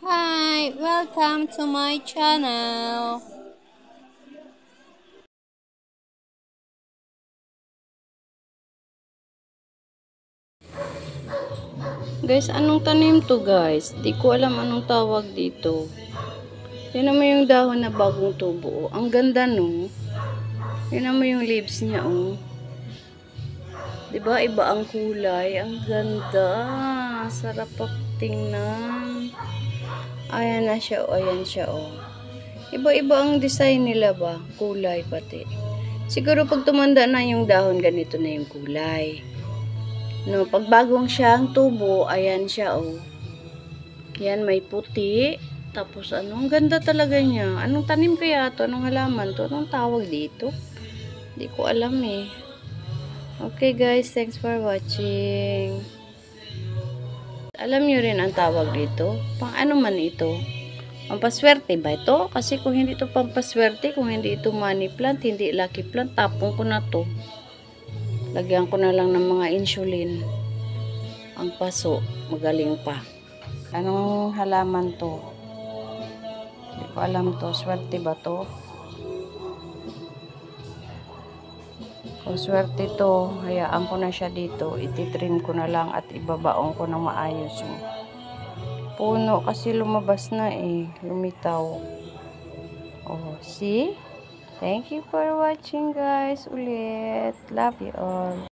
Hi, welcome to my channel. Guys, anong tanim to guys? Di ko alam anong tawag dito. Tignan mo yung dahon na bagong tubo. Ang ganda no. Tignan mo yung leaves niya oh. Diba iba ang kulay? Ang ganda. Sarap tingnan. Ayan na siya oh. Ayan siya oh. Iba-iba ang design nila ba? Kulay pati. Siguro pag tumanda na yung dahon, ganito na yung kulay. No, pag bagong siyang tubo, ayan siya oh. Yan may puti. Tapos ang ganda talaga niya. Anong tanim kaya to? Anong halaman to? Anong tawag dito? Hindi ko alam eh. Okay guys, thanks for watching. Alam niyo rin ang tawag dito? Pang ano man ito? Pampaswerte ba ito? Kasi kung hindi ito pampaswerte, kung hindi ito money plant, hindi lucky plant, tapon ko na to. Lagyan ko na lang ng mga insulin. Ang paso, magaling pa. Anong halaman to? Hindi ko alam to. Swerte ba to? Kung swerte to, hayaan ko na siya dito. Ititrim ko na lang at ibabaon ko ng maayos yung puno kasi lumabas na eh. Lumitaw. Oh, see? Thank you for watching guys ulit. Love you all.